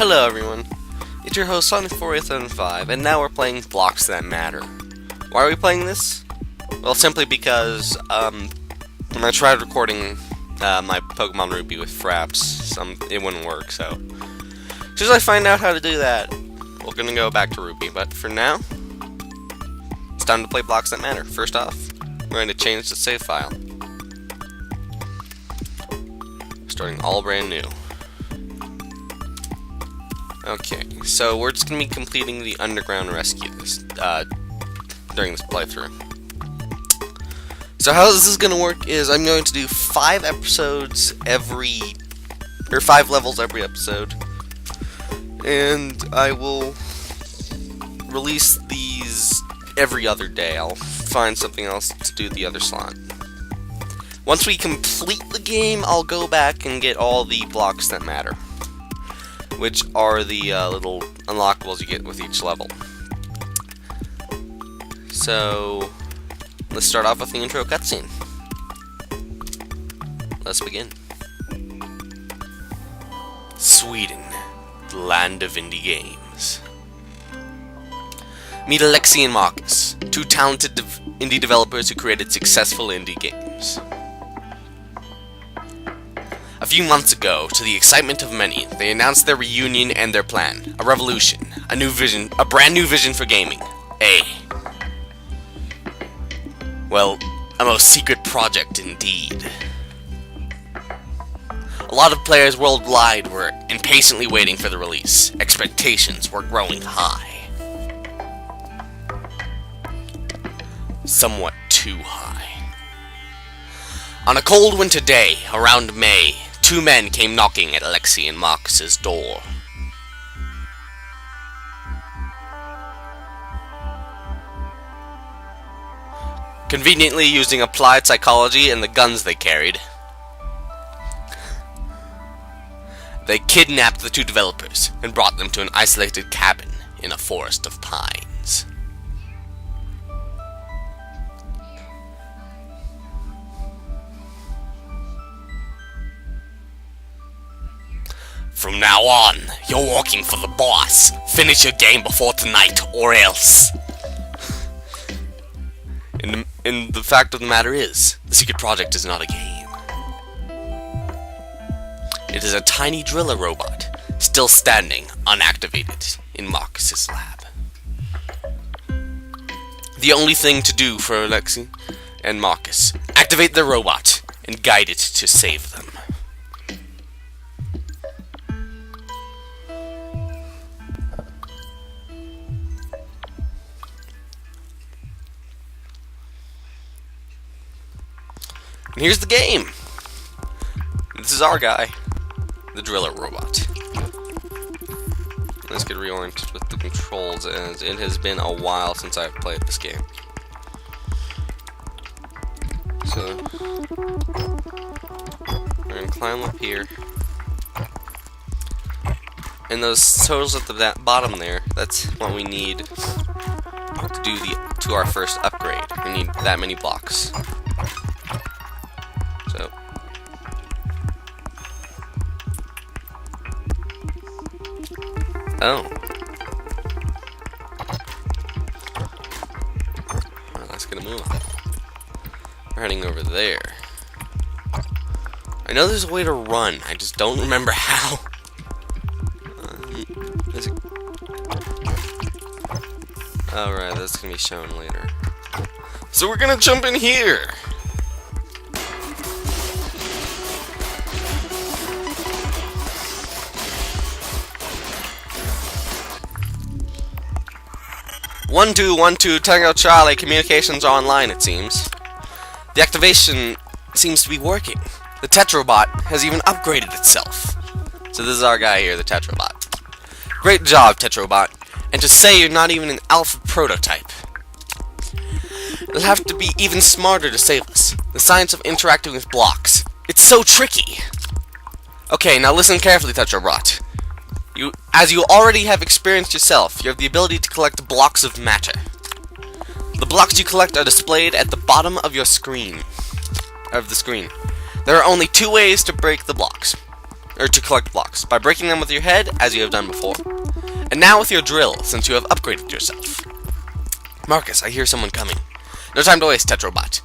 Hello everyone, it's your host Sonic4875, and now we're playing Blocks That Matter. Why are we playing this? Well, simply because when I tried recording my Pokemon Ruby with Fraps, it wouldn't work, so as soon as I find out how to do that, we're gonna go back to Ruby, but for now, it's time to play Blocks That Matter. First off, we're going to change the save file. Starting all brand new. Okay, so we're just going to be completing the underground rescue during this playthrough. So how this is going to work is I'm going to do 5 episodes or 5 levels every episode. And I will release these every other day. I'll find something else to do the other slot. Once we complete the game, I'll go back and get all the blocks that matter, which are the little unlockables you get with each level. So, let's start off with the intro cutscene. Let's begin. Sweden, the land of indie games. Meet Alexi and Marcus, 2 talented indie developers who created successful indie games. A few months ago, to the excitement of many, they announced their reunion and their plan. A revolution. A new vision. A brand new vision for gaming. Well, a most secret project indeed. A lot of players worldwide were impatiently waiting for the release. Expectations were growing high. Somewhat too high. On a cold winter day, around May, 2 men came knocking at Alexi and Marcus's door. Conveniently using applied psychology and the guns they carried, they kidnapped the 2 developers and brought them to an isolated cabin in a forest of pines. From now on, you're working for the boss. Finish your game before tonight, or else. And the fact of the matter is, the secret project is not a game. It is a tiny driller robot, still standing, unactivated, in Marcus's lab. The only thing to do for Alexi and Marcus, activate the robot, and guide it to save them. And here's the game! This is our guy, the driller robot. Let's get reoriented with the controls, as it has been a while since I've played this game. So, we're gonna climb up here. And those totals at the bottom there, that's what we need to do to our first upgrade. We need that many blocks. So, well, let's get a move on. We're heading over there. I know there's a way to run, I just don't remember how. Alright, that's gonna be shown later. So we're gonna jump in here! One, two, Tango Charlie, communications are online, it seems. The activation seems to be working. The Tetrobot has even upgraded itself. So this is our guy here, the Tetrobot. Great job, Tetrobot. And to say you're not even an alpha prototype. It'll have to be even smarter to save us. The science of interacting with blocks. It's so tricky. Okay, now listen carefully, Tetrobot. As you already have experienced yourself, you have the ability to collect blocks of matter. The blocks you collect are displayed at the bottom of your screen. There are only 2 ways to break the blocks. or to collect blocks, by breaking them with your head, as you have done before. And now with your drill, since you have upgraded yourself. Marcus, I hear someone coming. No time to waste, Tetrobot.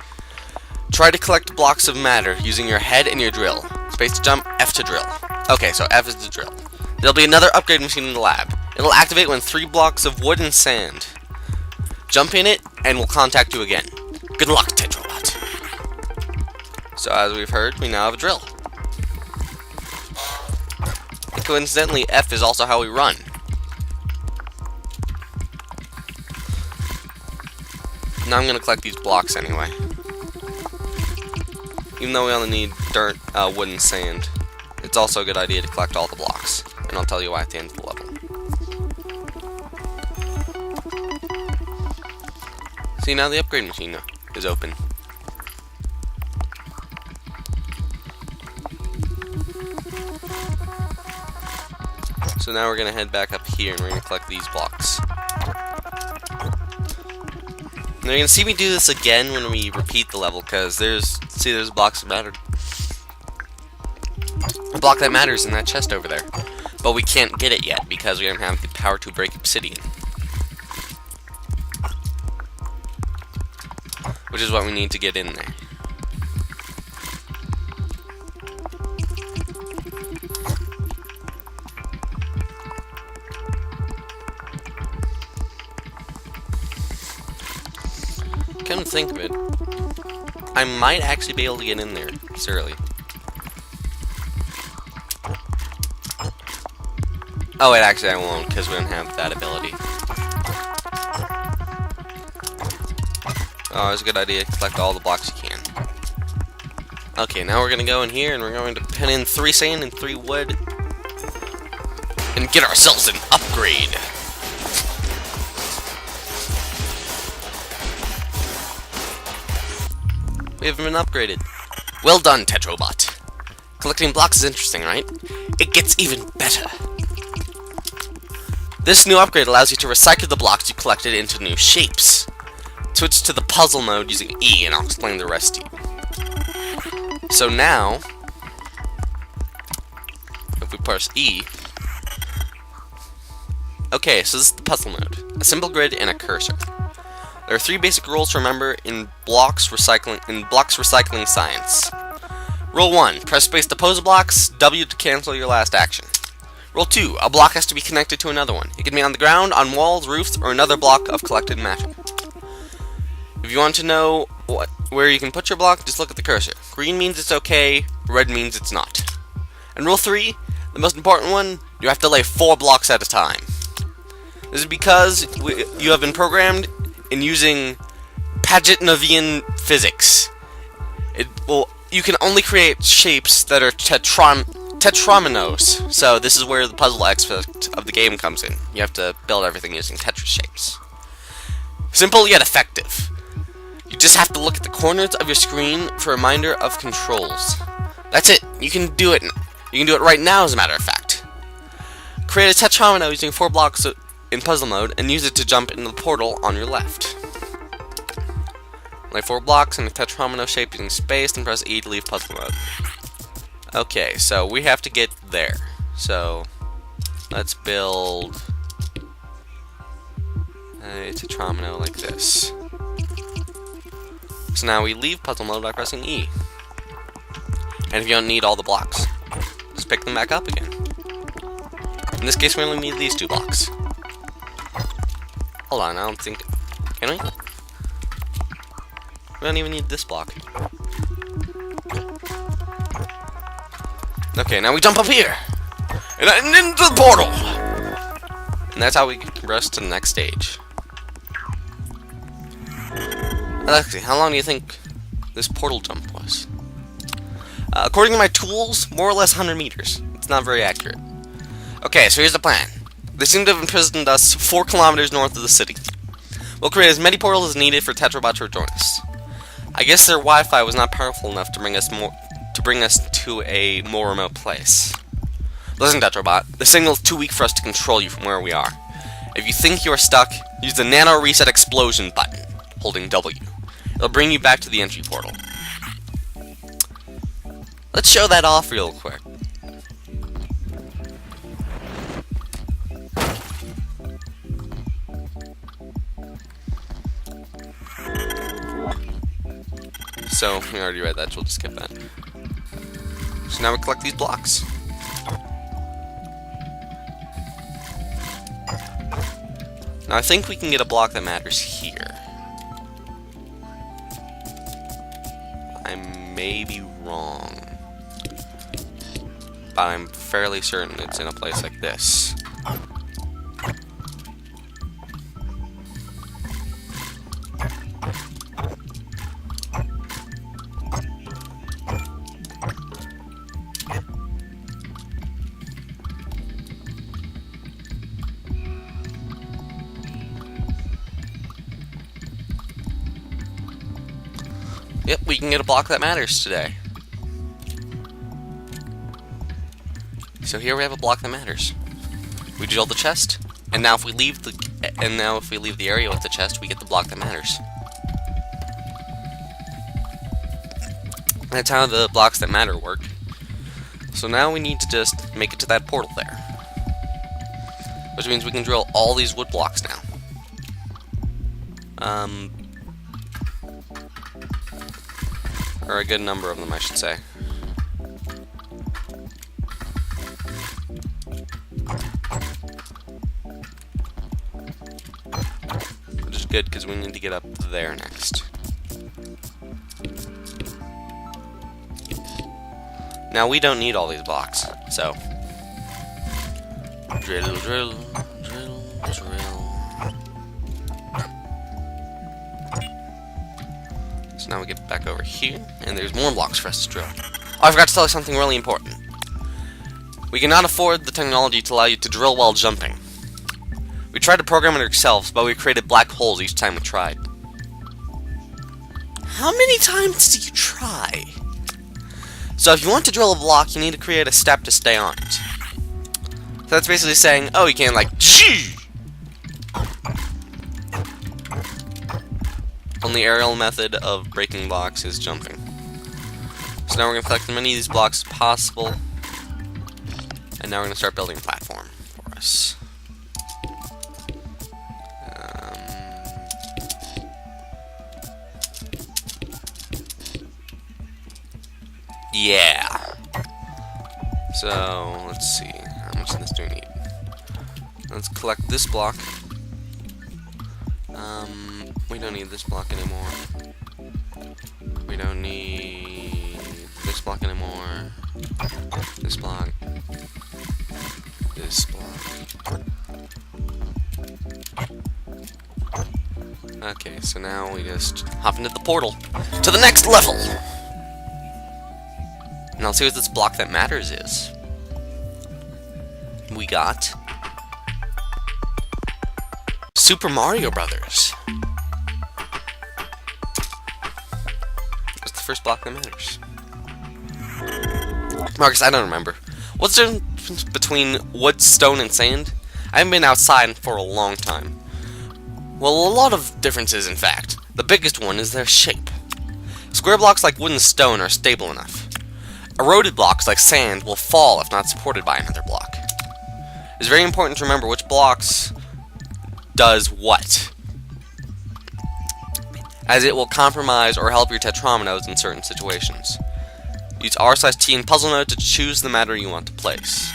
Try to collect blocks of matter using your head and your drill. Space to jump, F to drill. Okay, so F is to drill. There'll be another upgrade machine in the lab. It'll activate when 3 blocks of wood and sand. Jump in it, and we'll contact you again. Good luck, Tetrobot. So as we've heard, we now have a drill. And coincidentally, F is also how we run. Now I'm going to collect these blocks anyway. Even though we only need dirt, wood, and sand, it's also a good idea to collect all the blocks. And I'll tell you why at the end of the level. See, now the upgrade machine is open. So now we're going to head back up here and we're going to collect these blocks. Now you're going to see me do this again when we repeat the level, because there's blocks that matter. A block that matters in that chest over there. But we can't get it yet, because we don't have the power to break obsidian. Which is what we need to get in there. Come to think of it, I might actually be able to get in there this early. Oh wait, actually I won't, because we don't have that ability. Oh, it's a good idea to collect all the blocks you can. Okay, now we're going to go in here and we're going to pin in 3 sand and 3 wood and get ourselves an upgrade. We have been upgraded. Well done, Tetrobot. Collecting blocks is interesting, right? It gets even better. This new upgrade allows you to recycle the blocks you collected into new shapes. Switch to the puzzle mode using E, and I'll explain the rest to you. So now, if we press E, okay, so this is the puzzle mode. A simple grid and a cursor. There are 3 basic rules to remember in blocks recycling science. Rule 1, press space to pose blocks, W to cancel your last action. Rule 2, a block has to be connected to another one. It can be on the ground, on walls, roofs, or another block of collected matter. If you want to know where you can put your block, just look at the cursor. Green means it's okay, red means it's not. And rule 3, the most important one, you have to lay 4 blocks at a time. This is because you have been programmed in using Paganovian physics. You can only create shapes that are tetrominoes. So this is where the puzzle aspect of the game comes in. You have to build everything using Tetris shapes. Simple yet effective. You just have to look at the corners of your screen for a reminder of controls. That's it. You can do it. You can do it right now, as a matter of fact. Create a tetromino using 4 blocks in puzzle mode and use it to jump into the portal on your left. Lay 4 blocks in a tetromino shape using space and press E to leave puzzle mode. Okay, so we have to get there. So let's build a tetromino like this. So now we leave puzzle mode by pressing E. And if you don't need all the blocks, just pick them back up again. In this case, we only need these 2 blocks. Hold on, I don't think... Can we? We don't even need this block. Okay, now we jump up here! And into the portal! And that's how we progress to the next stage. Alexi, how long do you think this portal jump was? According to my tools, more or less 100 meters. It's not very accurate. Okay, so here's the plan. They seem to have imprisoned us 4 kilometers north of the city. We'll create as many portals as needed for Tetrobot to rejoin us. I guess their Wi-Fi was not powerful enough to bring us to a more remote place. Listen, Tetrobot, the signal is too weak for us to control you from where we are. If you think you are stuck, use the Nano Reset Explosion button, holding W. It'll bring you back to the entry portal. Let's show that off real quick. so we already read that, so we'll just skip that. So now we collect these blocks. Now I think we can get a block that matters here. I may be wrong, but I'm fairly certain it's in a place like this. Yep, we can get a block that matters today. So here we have a block that matters. We drill the chest, and now if we leave the area with the chest, we get the block that matters. That's how the blocks that matter work. So now we need to just make it to that portal there, which means we can drill all these wood blocks now. Or a good number of them, I should say. Which is good, because we need to get up there next. Now, we don't need all these blocks, so... Drill, drill, drill, drill. So now we get back over here, and there's more blocks for us to drill. Oh, I forgot to tell you something really important. We cannot afford the technology to allow you to drill while jumping. We tried to program it ourselves, but we created black holes each time we tried. How many times do you try? So if you want to drill a block, you need to create a step to stay on it. So that's basically saying, oh, you can't like, gee! Only aerial method of breaking blocks is jumping. So now we're going to collect as many of these blocks as possible. And now we're going to start building a platform for us. Yeah. So, let's see. How much of this do we need? Let's collect this block. We don't need this block anymore. We don't need this block anymore. This block. This block. Okay, so now we just hop into the portal to the next level. Now let's see what this block that matters is. We got Super Mario Brothers. That's the first block that matters. Marcus, I don't remember. What's the difference between wood, stone, and sand? I haven't been outside for a long time. Well, a lot of differences, in fact. The biggest one is their shape. Square blocks like wood and stone are stable enough. Eroded blocks like sand will fall if not supported by another block. It's very important to remember which blocks does what, as it will compromise or help your tetrominos in certain situations. Use R/T in puzzle node to choose the matter you want to place.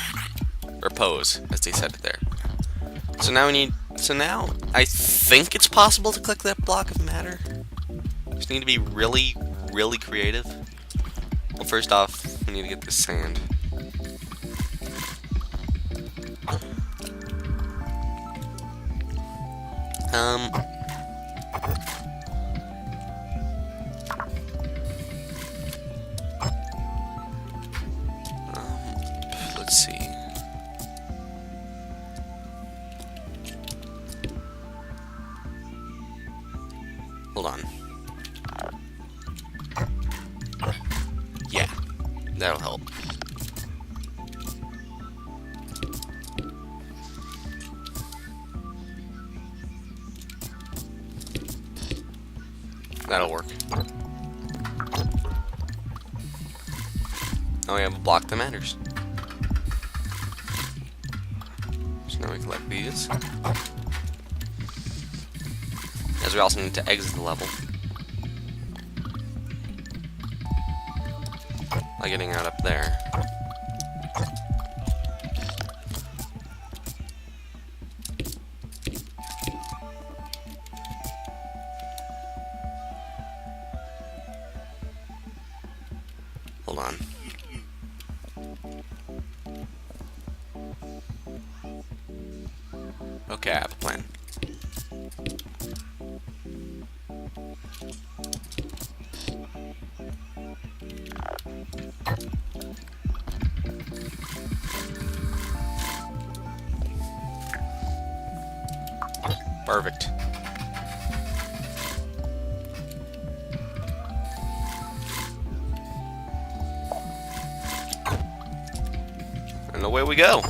Or pose, as they said it there. So now now I think it's possible to click that block of matter. Just need to be really, really creative. Well, first off, we need to get this sand. Let's see. Hold on. Yeah, that'll help. That'll work. Now we have a block that matters. So now we collect these. As we also need to exit the level. by getting out up there. Hold on. Okay, I have a plan. Perfect. And away we go.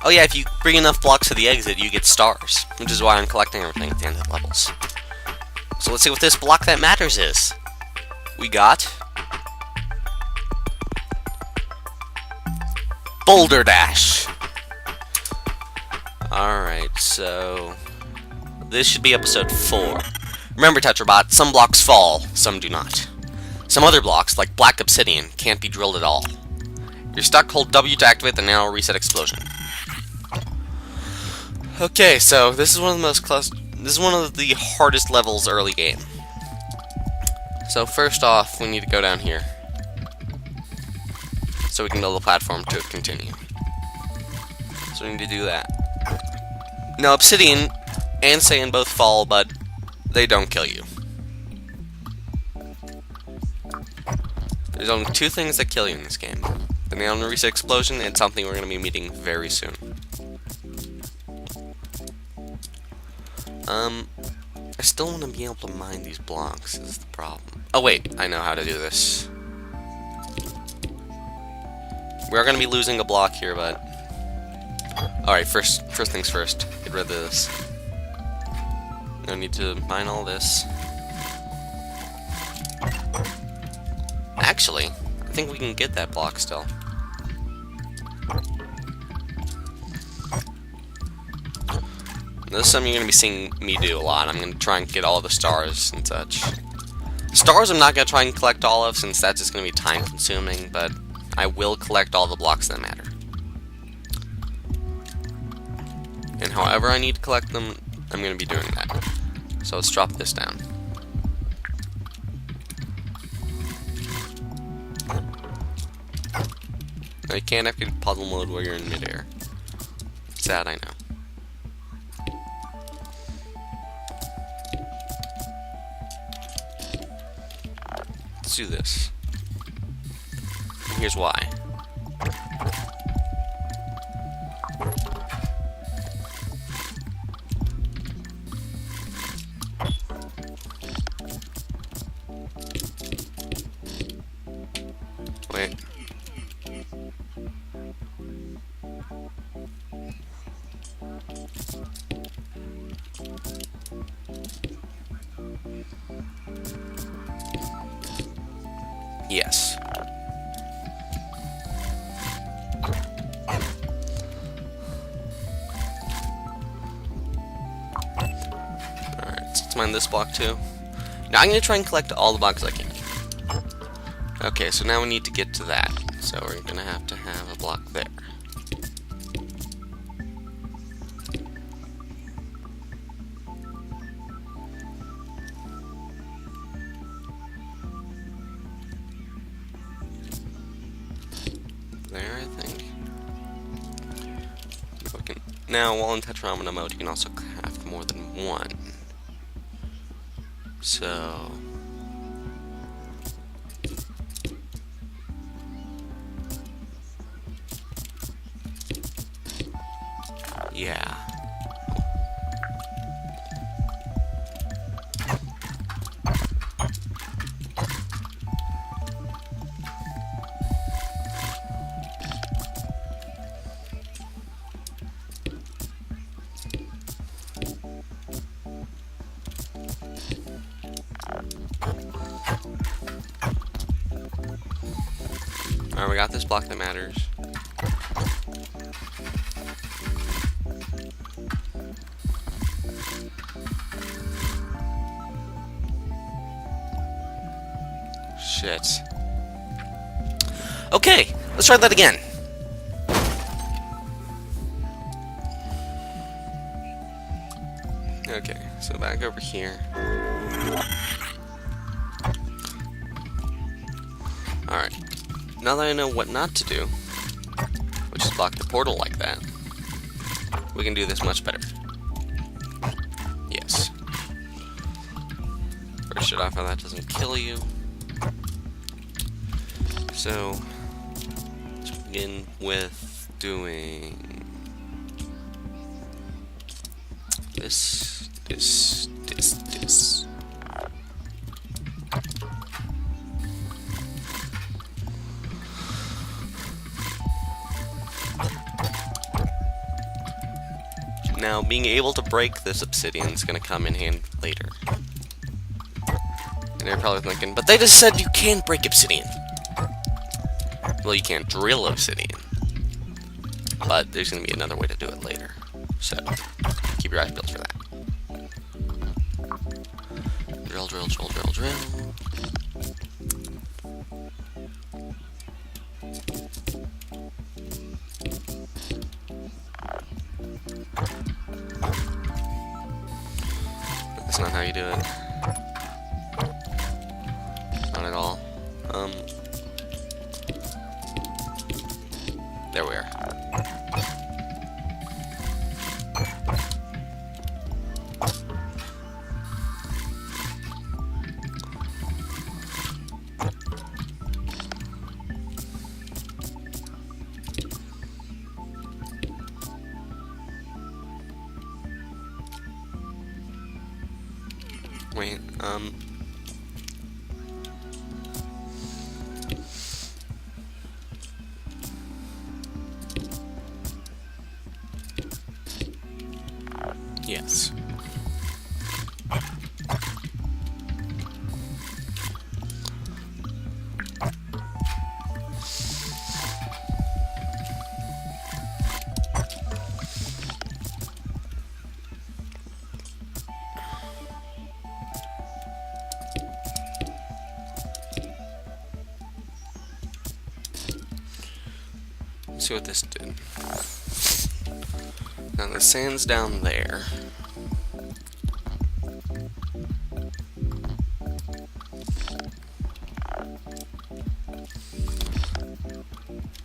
Oh yeah, if you bring enough blocks to the exit, you get stars, which is why I'm collecting everything at the end of the levels. So let's see what this block that matters is. We got Boulder Dash. Alright, so this should be episode 4. Remember, Tetrobot, some blocks fall, some do not. Some other blocks, like black obsidian, can't be drilled at all. You're stuck, hold W to activate the nano reset explosion. Okay, so this is one of the hardest levels early game. So first off, we need to go down here, so we can build a platform to continue. So we need to do that. Now, obsidian and sand both fall, but they don't kill you. There's only 2 things that kill you in this game: the nano reset explosion and something we're going to be meeting very soon. I still want to be able to mine these blocks, is the problem. Oh wait, I know how to do this. We're going to be losing a block here, but... Alright, first things first. Get rid of this. I need to mine all this. Actually, I think we can get that block still. This is something you're going to be seeing me do a lot. I'm going to try and get all the stars and such. Stars I'm not going to try and collect all of, since that's just going to be time consuming, but I will collect all the blocks that matter. And however I need to collect them, I'm going to be doing that. So let's drop this down. Now you can't activate puzzle mode while you're in midair. Sad, I know. Let's do this. And here's why. Wait. Yes. Alright, so let's mine this block too. Now I'm going to try and collect all the blocks I can. Okay, so now we need to get to that. So we're going to have a block there. There, I think. Okay. Now, while in Tetromino mode, you can also craft more than one. So... yeah. Alright, we got this block that matters. Shit. Okay, let's try that again. Okay, so back over here. Alright. Now that I know what not to do, which is block the portal like that, we can do this much better. Yes. First shut off how that doesn't kill you. So, let's begin with doing this. Now, being able to break this obsidian is going to come in handy later. And you're probably thinking, but they just said you can't break obsidian. Well, you can't drill obsidian. But there's going to be another way to do it later. So, keep your eyes peeled for that. Drill, drill, drill, drill, drill. That's not how you do it. Not at all. There we are. Wait, yes. Let's see what this did. Now the sand's down there.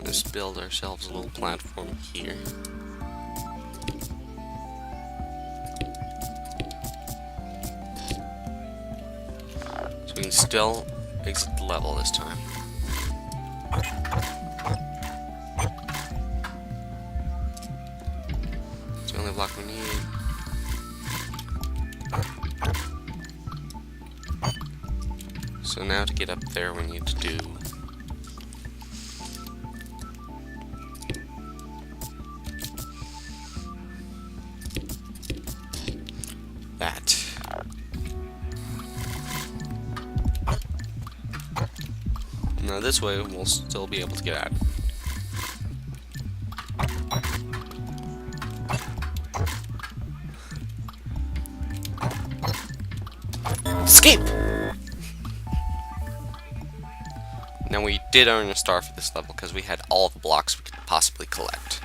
Let's build ourselves a little platform here. So we can still exit the level this time. It's the only block we need. So now to get up there we need to do that. Now this way we'll still be able to get out. Escape! Now we did earn a star for this level because we had all the blocks we could possibly collect.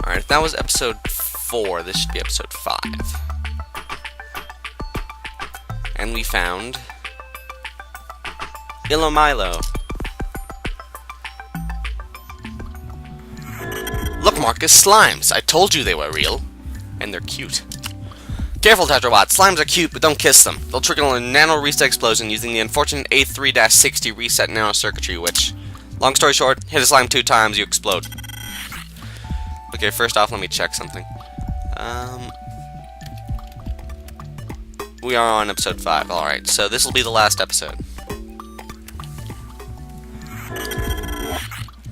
Alright, that was episode 4. This should be episode 5. And we found Ilomilo. Look, Marcus, slimes! I told you they were real. And they're cute. Careful, Tetrobot. Slimes are cute, but don't kiss them. They'll trigger a nano reset explosion using the unfortunate A3-60 reset nano circuitry, which, long story short, hit a slime 2 times, you explode. Okay, first off, let me check something. We are on episode 5. Alright, so this will be the last episode.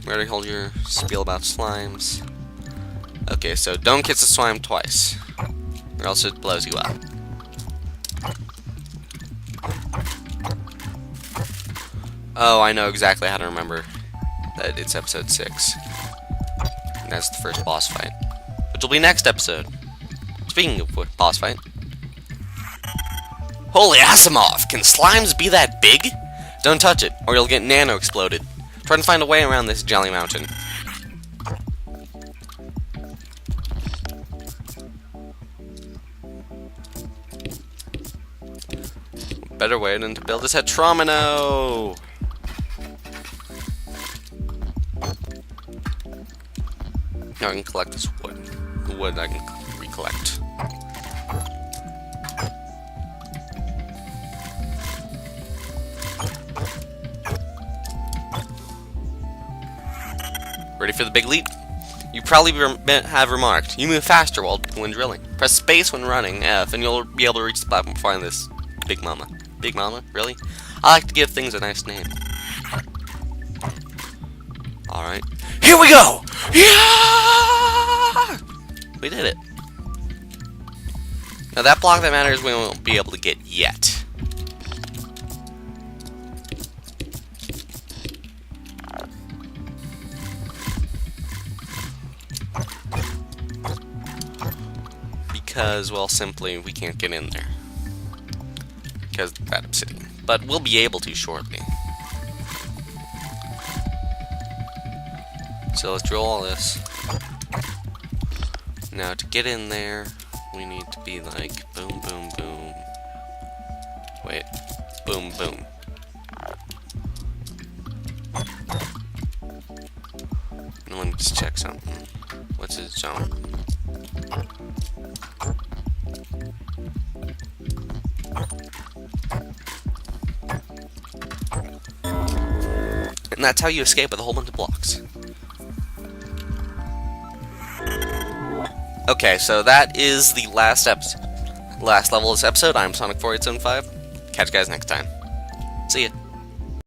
Where do you hold your spiel about slimes? Okay, so don't kiss a slime twice, or else it blows you up. Oh, I know exactly how to remember that it's episode 6. And that's the first boss fight, which will be next episode. Speaking of boss fight, Holy Asimov! Can slimes be that big? Don't touch it, or you'll get nano-exploded. Try to find a way around this jelly mountain. Better way than to build a Tetromino! Now I can collect this wood. The wood I can recollect. Ready for the big leap? You probably have remarked, you move faster when drilling. Press space when running, F, and you'll be able to reach the platform and find this Big Mama. Big Mama? Really? I like to give things a nice name. Alright. Here we go! Yeah! We did it. Now that block that matters we won't be able to get yet. Because, well, simply, we can't get in there. Because of that obsidian. But we'll be able to shortly. So let's drill all this. Now, to get in there, we need to be like, boom, boom, boom. Wait. Boom, boom. Now, let me just check something. What's his jump? And that's how you escape with a whole bunch of blocks. Okay, so that is the last level of this episode. I'm Sonic4875. Catch you guys next time. See ya.